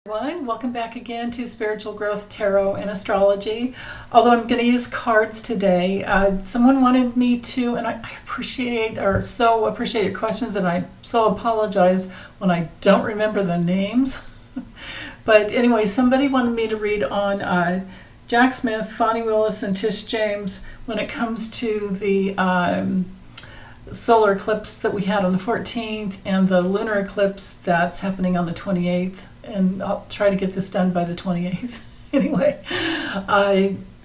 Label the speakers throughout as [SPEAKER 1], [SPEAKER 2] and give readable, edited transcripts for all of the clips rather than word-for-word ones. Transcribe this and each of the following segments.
[SPEAKER 1] Welcome back again to Spiritual Growth Tarot and Astrology. Although I'm going to use cards today, someone wanted me to, and I appreciate your questions, and I so apologize when I don't remember the names. But anyway, somebody wanted me to read on Jack Smith, Fonnie Willis, and Tish James when it comes to the solar eclipse that we had on the 14th and the lunar eclipse that's happening on the 28th. And I'll try to get this done by the 28th. Anyway,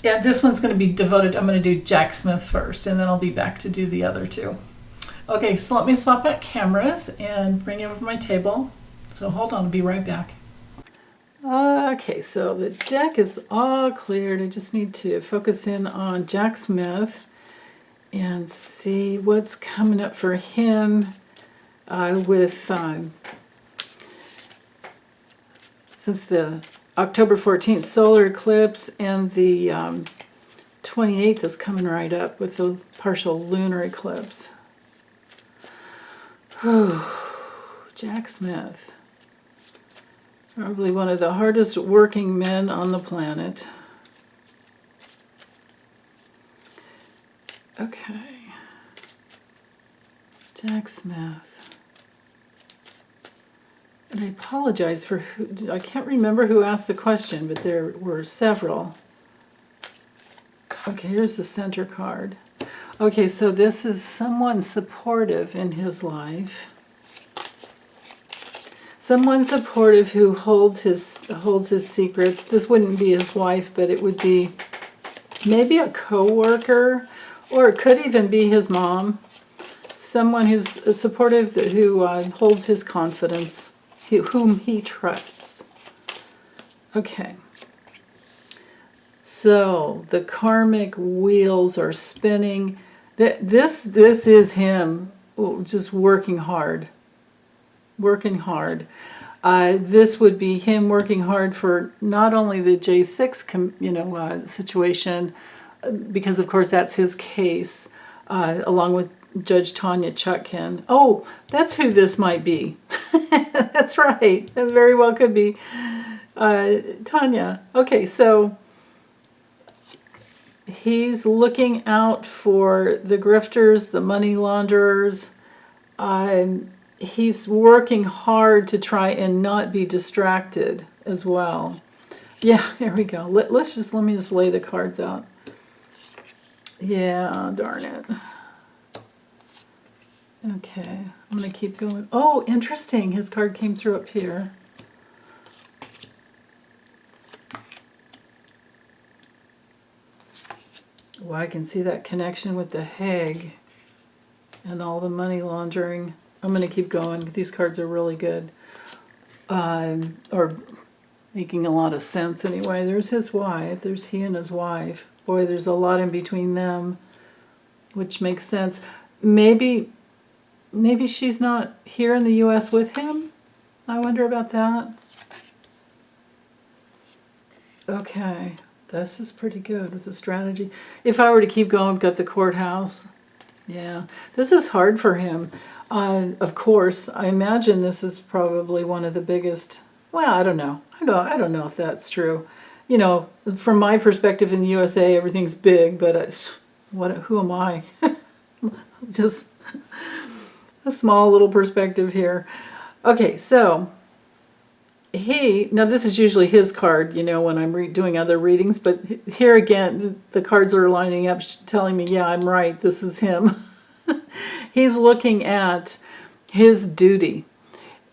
[SPEAKER 1] this one's going to be devoted. I'm going to do Jack Smith first, and then I'll be back to do the other two. Okay, so let me swap out cameras and bring you over my table. So hold on, I'll be right back. Okay, so the deck is all cleared. I just need to focus in on Jack Smith and see what's coming up for him with... since the October 14th solar eclipse and the 28th is coming right up with the partial lunar eclipse. Jack Smith. Probably one of the hardest working men on the planet. Okay. Jack Smith. And I apologize for I can't remember who asked the question, but there were several. Okay, here's the center card. Okay, so this is someone supportive in his life. Someone supportive who holds his secrets. This wouldn't be his wife, but it would be maybe a co-worker, or it could even be his mom. Someone who's supportive, who holds his confidence, whom he trusts. Okay. So the karmic wheels are spinning. This is him just working hard. Working hard. This would be him working hard for not only the J6 situation, because of course that's his case, along with Judge Tanya Chutkin. Oh, that's who this might be. That's right. That very well could be Tanya. Okay, so he's looking out for the grifters, the money launderers. He's working hard to try and not be distracted as well. Yeah, here we go. Let me just lay the cards out. Yeah, darn it. Okay, I'm going to keep going. Oh, interesting. His card came through up here. Well, I can see that connection with the Hague and all the money laundering. I'm going to keep going. These cards are really good. Or making a lot of sense anyway. There's his wife. There's he and his wife. Boy, there's a lot in between them, which makes sense. Maybe she's not here in the U.S. with him. I wonder about that. Okay, this is pretty good with the strategy. If I were to keep going, I've got the courthouse. Yeah, this is hard for him. Of course, I imagine this is probably one of the biggest. Well, I don't know. I don't know if that's true. You know, from my perspective in the USA, everything's big, but who am I? Just a small little perspective here. Okay, so now this is usually his card, when I'm doing other readings, but here again, the cards are lining up telling me, yeah, I'm right, this is him. He's looking at his duty.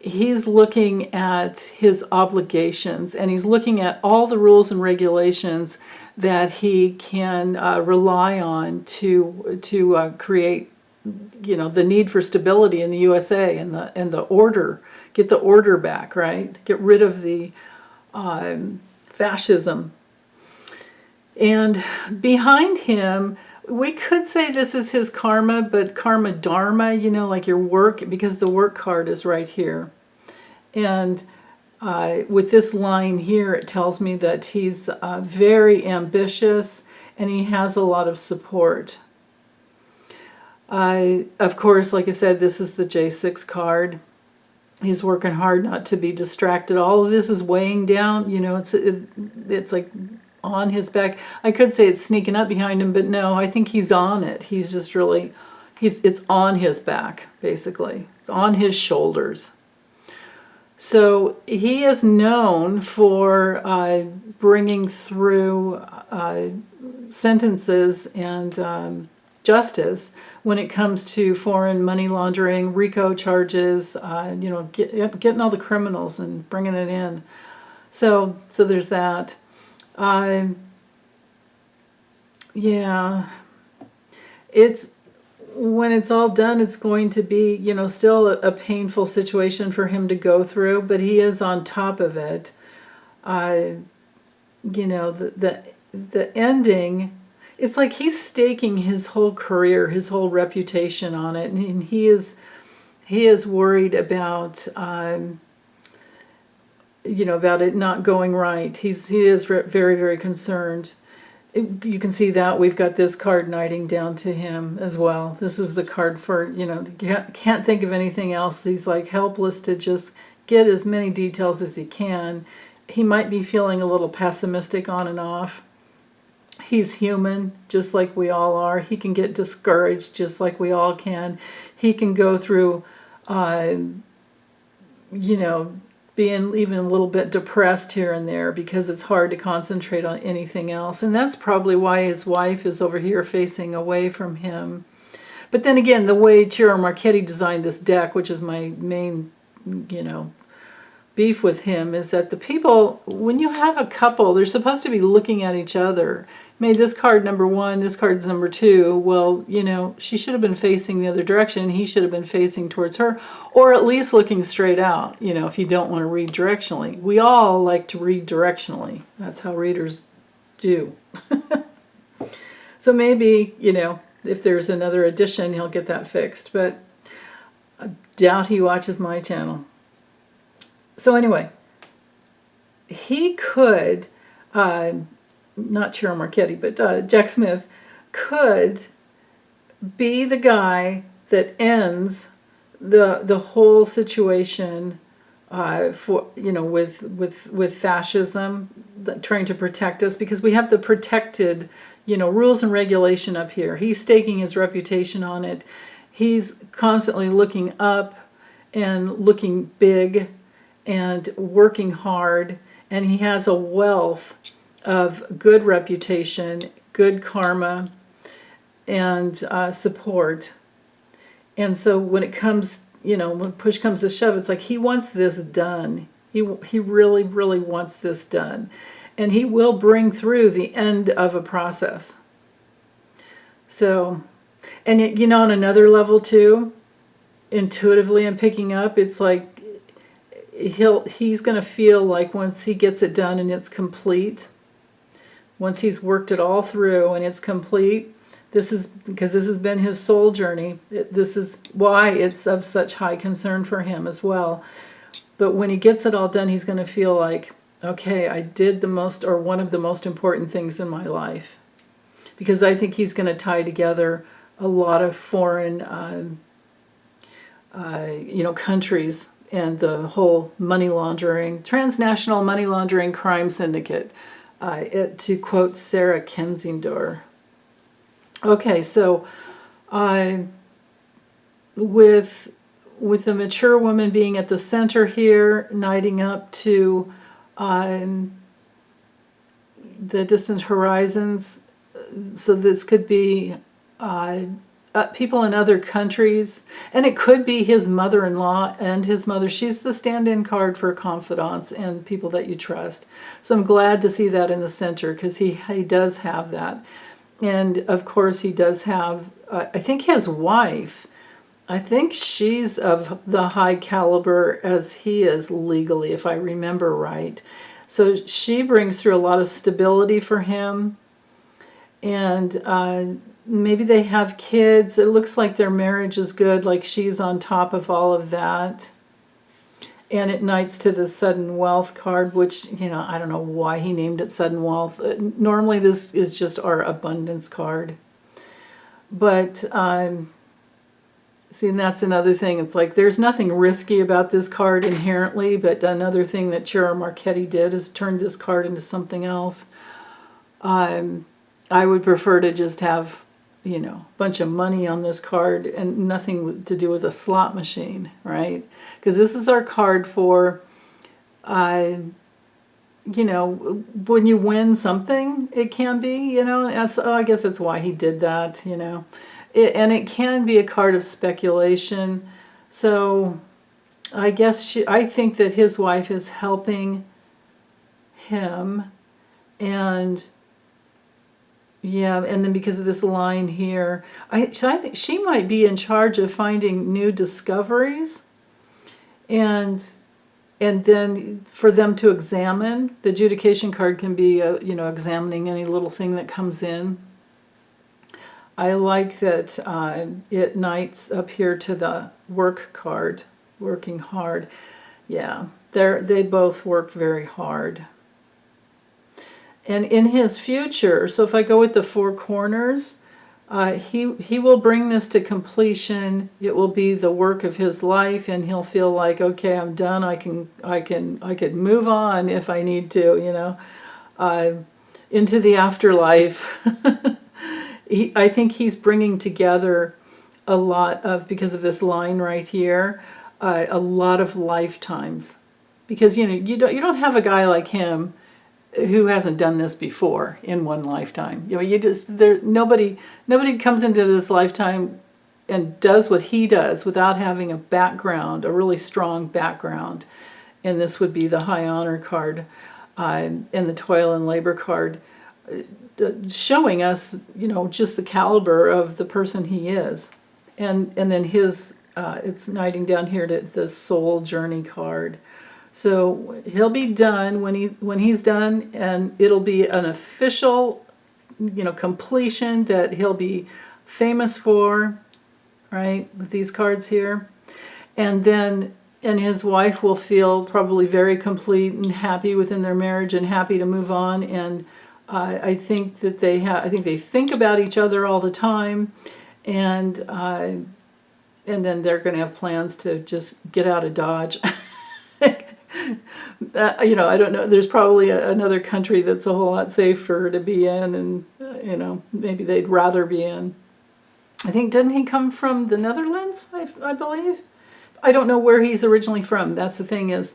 [SPEAKER 1] He's looking at his obligations, and he's looking at all the rules and regulations that he can rely on to create the need for stability in the USA and the order, get the order back, right? Get rid of the fascism. And behind him, we could say this is his karma, but karma dharma, like your work, because the work card is right here. And with this line here, it tells me that he's very ambitious and he has a lot of support. Of course, like I said, this is the J6 card. He's working hard not to be distracted. All of this is weighing down. You know, it's like on his back. I could say it's sneaking up behind him, but no, I think he's on it. He's just really, it's on his back, basically. It's on his shoulders. So he is known for bringing through sentences and justice when it comes to foreign money laundering, RICO charges, you know, getting all the criminals and bringing it in. So there's that. Yeah, it's, when it's all done, it's going to be, you know, still a painful situation for him to go through, but he is on top of it. You know, the ending, it's like he's staking his whole career, his whole reputation on it, and he is worried about, you know, about it not going right. He is very, very concerned. You can see that we've got this card knighting down to him as well. This is the card for, you know, can't think of anything else. He's like helpless to just get as many details as he can. He might be feeling a little pessimistic on and off. He's human, just like we all are. He can get discouraged, just like we all can. He can go through, you know, being even a little bit depressed here and there because it's hard to concentrate on anything else. And that's probably why his wife is over here facing away from him. But then again, the way Ciro Marchetti designed this deck, which is my main, you know, beef with him, is that the people, when you have a couple, they're supposed to be looking at each other. Made this card number one, this card's number two. Well, you know, she should have been facing the other direction. He should have been facing towards her, or at least looking straight out, you know, if you don't want to read directionally. We all like to read directionally. That's how readers do. So maybe, you know, if there's another edition, he'll get that fixed. But I doubt he watches my channel. So anyway, he could, not Ciro Marchetti, but Jack Smith could be the guy that ends the whole situation for, you know, with fascism, trying to protect us, because we have the protected, you know, rules and regulation up here. He's staking his reputation on it. He's constantly looking up and looking big and working hard, and he has a wealth of good reputation, good karma, and support. And so when it comes, you know, when push comes to shove, it's like he wants this done. He really, really wants this done. And he will bring through the end of a process. So, and it, you know, on another level too, intuitively I'm picking up, it's like he's going to feel like once he gets it done and it's complete, once he's worked it all through and it's complete, this is because this has been his soul journey. This is why it's of such high concern for him as well. But when he gets it all done, he's going to feel like, okay, I did the most, or one of the most important things in my life. Because I think he's going to tie together a lot of foreign, you know, countries and the whole money laundering, transnational money laundering crime syndicate, to quote Sarah Kensingdor. Okay, so with the mature woman being at the center here, knighting up to the distant horizons, so this could be people in other countries, and it could be his mother-in-law and his mother. She's the stand-in card for confidants and people that you trust. So I'm glad to see that in the center, because he does have that. And of course he does have, I think his wife, I think she's of the high caliber as he is legally, if I remember right. So she brings through a lot of stability for him. And maybe they have kids. It looks like their marriage is good, like she's on top of all of that. And it knights to the sudden wealth card, which, you know, I don't know why he named it sudden wealth. Normally this is just our abundance card. But See, and that's another thing. It's like there's nothing risky about this card inherently, but another thing that Chiara Marchetti did is turned this card into something else. I would prefer to just have, you know, a bunch of money on this card and nothing to do with a slot machine, right? Because this is our card for, you know, when you win something, it can be, you know, so I guess that's why he did that, you know. And it can be a card of speculation. So I guess I think that his wife is helping him. And yeah, and then because of this line here, I think she might be in charge of finding new discoveries. And then for them to examine, the adjudication card can be, you know, examining any little thing that comes in. I like that it knights up here to the work card, working hard. Yeah, they both work very hard. And in his future, so if I go with the four corners, he will bring this to completion. It will be the work of his life, and he'll feel like, okay, I'm done. I could move on if I need to, you know, into the afterlife. I think he's bringing together a lot of, because of this line right here, a lot of lifetimes. Because, you know, you don't have a guy like him who hasn't done this before in one lifetime. You know, nobody comes into this lifetime and does what he does without having a background, a really strong background. And this would be the high honor card and the toil and labor card, showing us, you know, just the caliber of the person he is. And then his, it's knighting down here to the soul journey card. So he'll be done when he's done, and it'll be an official, you know, completion that he'll be famous for, right, with these cards here. And his wife will feel probably very complete and happy within their marriage and happy to move on. And I think that I think they think about each other all the time, and then they're going to have plans to just get out of Dodge. You know, I don't know. There's probably another country that's a whole lot safer to be in, and you know, maybe they'd rather be in. I think, didn't he come from the Netherlands? I believe. I don't know where he's originally from. That's the thing is,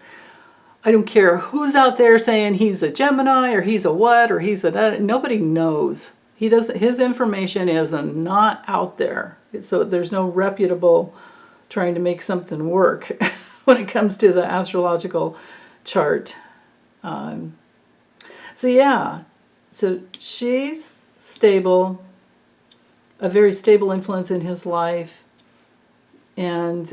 [SPEAKER 1] I don't care who's out there saying he's a Gemini or he's a what or he's a that. Nobody knows. He doesn't. His information is not out there. So there's no reputable trying to make something work when it comes to the astrological chart. So yeah, so she's stable, a very stable influence in his life, and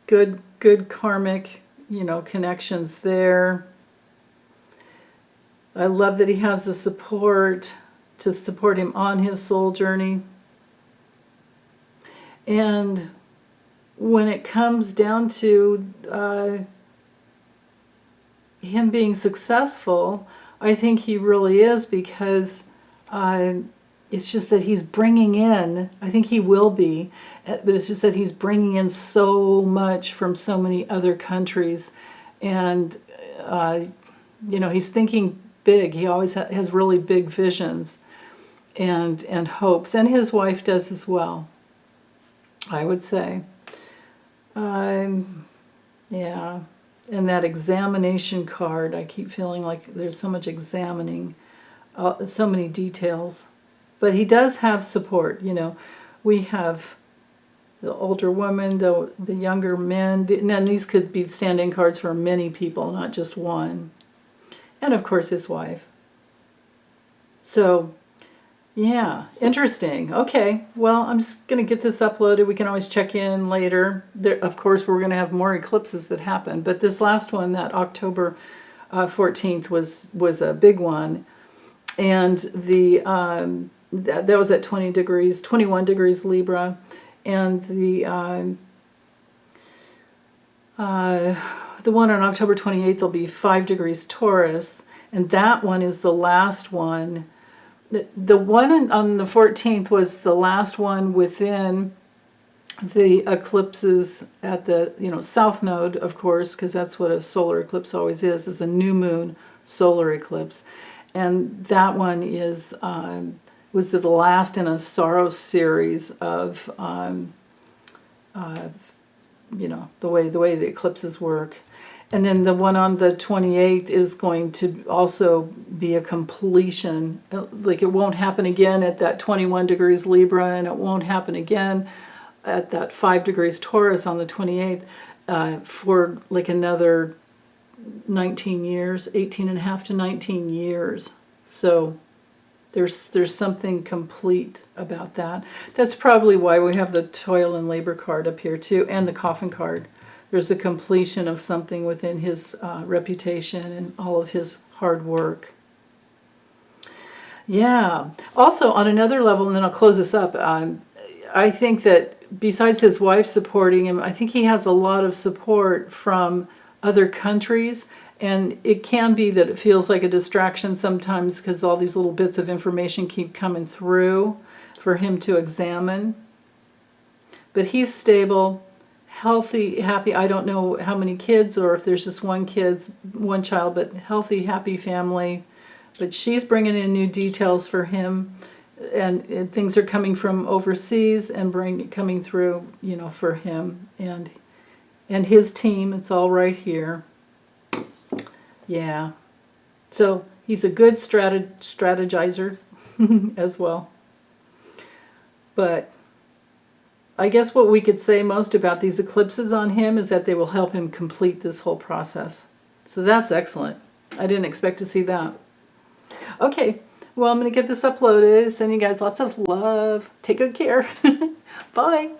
[SPEAKER 1] good karmic, you know, connections there. I love that he has the support to support him on his soul journey. And when it comes down to him being successful, I think he really is, because it's just that he's bringing in, I think he will be, but it's just that he's bringing in so much from so many other countries. And, you know, he's thinking big. He always has really big visions and hopes. And his wife does as well, I would say. Yeah. And that examination card, I keep feeling like there's so much examining, so many details. But he does have support, you know. We have the older woman, the younger men, and these could be stand-in cards for many people, not just one. And of course his wife. So, yeah, interesting. Okay, well, I'm just going to get this uploaded. We can always check in later. Of course, we're going to have more eclipses that happen. But this last one, that October 14th, was a big one. And that was at 21 degrees Libra. And the one on October 28th will be 5 degrees Taurus. And that one is the last one. The one on the 14th was the last one within the eclipses at the south node, of course, because that's what a solar eclipse always is a new moon solar eclipse, and that one was the last in a Saros series of the way the eclipses work. And then the one on the 28th is going to also be a completion. Like, it won't happen again at that 21 degrees Libra, and it won't happen again at that 5 degrees Taurus on the 28th for like another 19 years, 18 and a half to 19 years. So there's something complete about that. That's probably why we have the toil and labor card up here too, and the coffin card. There's a completion of something within his reputation and all of his hard work. Yeah. Also, on another level, and then I'll close this up, I think that besides his wife supporting him, I think he has a lot of support from other countries. And it can be that it feels like a distraction sometimes because all these little bits of information keep coming through for him to examine. But he's stable, healthy, happy. I don't know how many kids or if there's just one child, but healthy, happy family. But she's bringing in new details for him, and things are coming from overseas and coming through, for him and his team. It's all right here. Yeah. So he's a good strategizer as well. But I guess what we could say most about these eclipses on him is that they will help him complete this whole process. So that's excellent. I didn't expect to see that. Okay. Well, I'm going to get this uploaded. Send you guys lots of love. Take good care. Bye.